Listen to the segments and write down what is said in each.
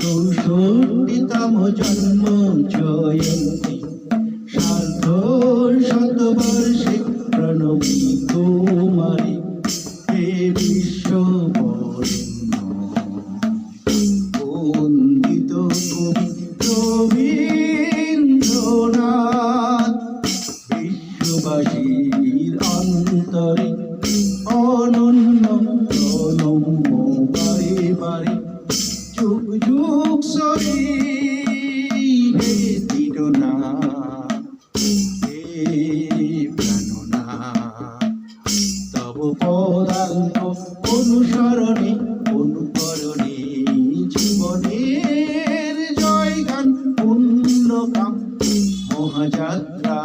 চৌষট্টিতম জন্ম জয়ন্তী সার্ধ শতবর্ষে প্রণবী কুমারী হে বিশ্ব বরেণ্য বন্দিত কবি রবীন্দ্রনাথ বিশ্ববাসীর অন্তরে অনন্য প্রণম্য বারে বারে যুগ যুগ সরি হে দীননাথ হে প্রাণনাথ তব পদাঙ্ক অনুসরণে অনুকরণে জীবনের জয়গান পুণ্যকাম মহাযাত্রা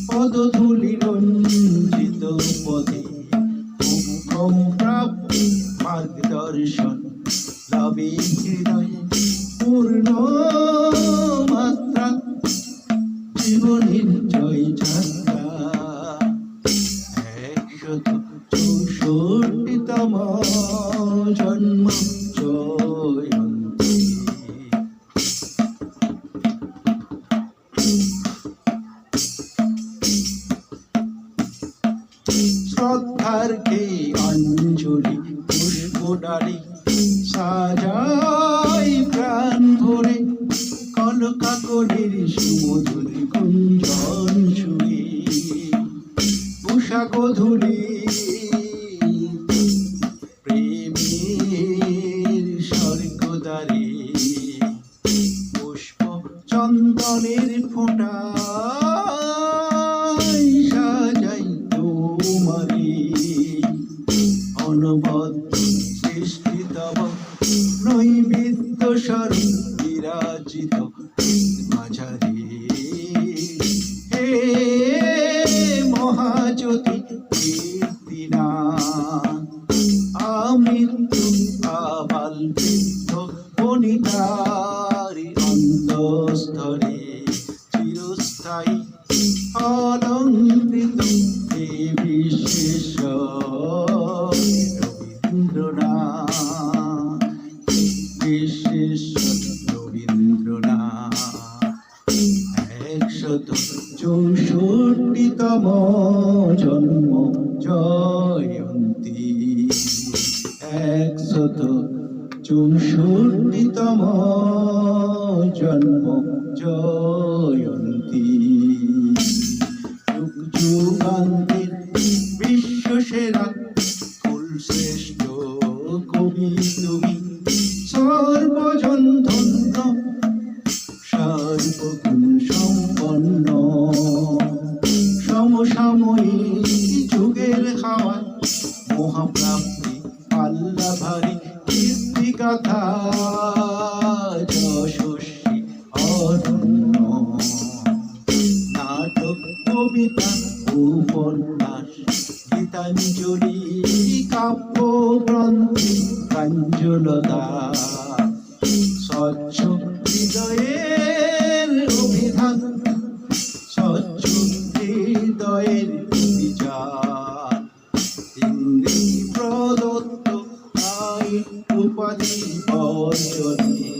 পদধূলি রঞ্জিত পদে মুখ্যম প্রাপ্তি মার্গদর্শন লবে হৃদয়ে পূর্ণ মাত্রা জীবনের জয় যাত্রা 164তম জন্ম জয়ন্তী। শ্রদ্ধার কে অঞ্জলি পুষ্পডালি সাজাই প্রাণ ভরে কলকাকলির সুমধুর কুঞ্জন ছুঁয়ে উষা গধূলি প্রেমের স্বর্গদ্বারে পুষ্প চন্দনের ফোঁটা সাজাই তোমারে অনবদ্য সৃষ্টি তব নৈবেদ্য স্বরূপ বিরাজিত মাঝারে হে মহাজ্যোতি কীর্তিনাথ আমৃত্যু আবাল বৃদ্ধ বনিতারি অন্তঃস্থলে চিরস্থায়ী অলঙ্কৃত হে বিশ্বেশ্বর রবীন্দ্রনাথ বিশ্বেশ্বর রবীন্দ্রনাথ 164তম জন্ম জয়ন্তী 164তম জন্ম জয়ন্তী। যুগ যুগান্তের বিশ্বসেরা কুলশ্রেষ্ঠ কবি তুমি সর্বজন ধন্য সর্বগুণ সম্পন্ন সমসাময়িক যুগের হাওয়া মহাপ্রাপ্তি পাল্লা ভারী কীর্তিগাথা যশস্বী অরণ্য নাটক কবিতা উপন্যাস গীতাঞ্জলি কাব্য গ্রন্থে কাঞ্জলতা স্বচ্ছ হৃদয়ের অভিধান স্বচ্ছ হৃদয়ের বিচার ইন্দ্রিয় প্রদত্ত আইন উপাধি বর্জনে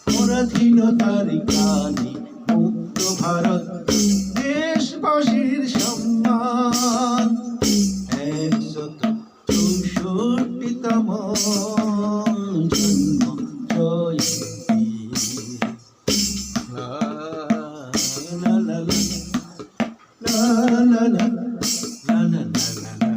পরাধীনতার কানে মুক্ত ভারত দেশবাসীর সম্মান 164তম জন্ম জয়ন্তী। লা লা লা লা লা লা লা লা লা।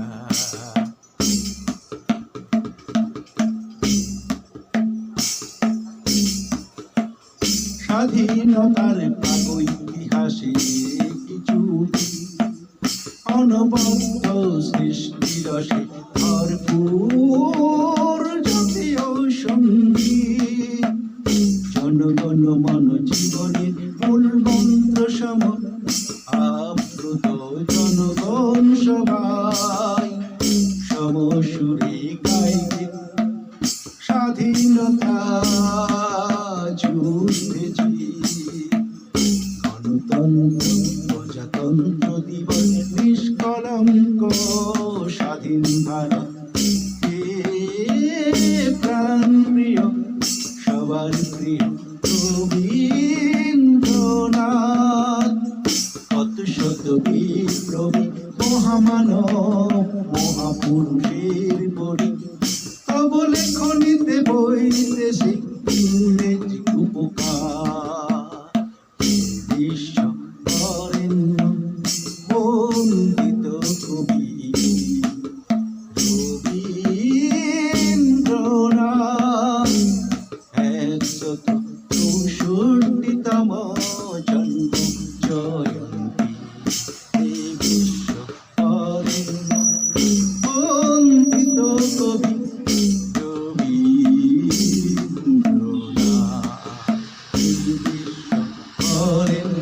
স্বাধীনতার প্রাগৈতিহাসে কিছু অনবদ্য সৃষ্টিরসে ভরপুর জাতীয় সঙ্গীত জনগণ মন জীবনের মূল মন্ত্র সম আপ্লুত জনগণ সবাই সমসুরে গাইবে স্বাধীনতা যুদ্ধে গণতন্ত্র প্রজাতন্ত্র দিবস নিষ্কলঙ্ক স্বাধীন ভারত প্রাণ প্রিয় সবার প্রিয় রবীন্দ্রনাথ কত শত বিপ্লবী মহামানব মহাপুরুষের পরি তব লেখনীতে বইতেছে ইংরেজি উপকার বিশ্ব বরেণ্য বন্দিত কবি রবীন্দ্রনাথ ১৬৪তম জন্ম জয়ন্তী বিশ্ব বরেণ্য বন্দিত কবি রবীন্দ্রনাথ বিশ্ব বরেণ্য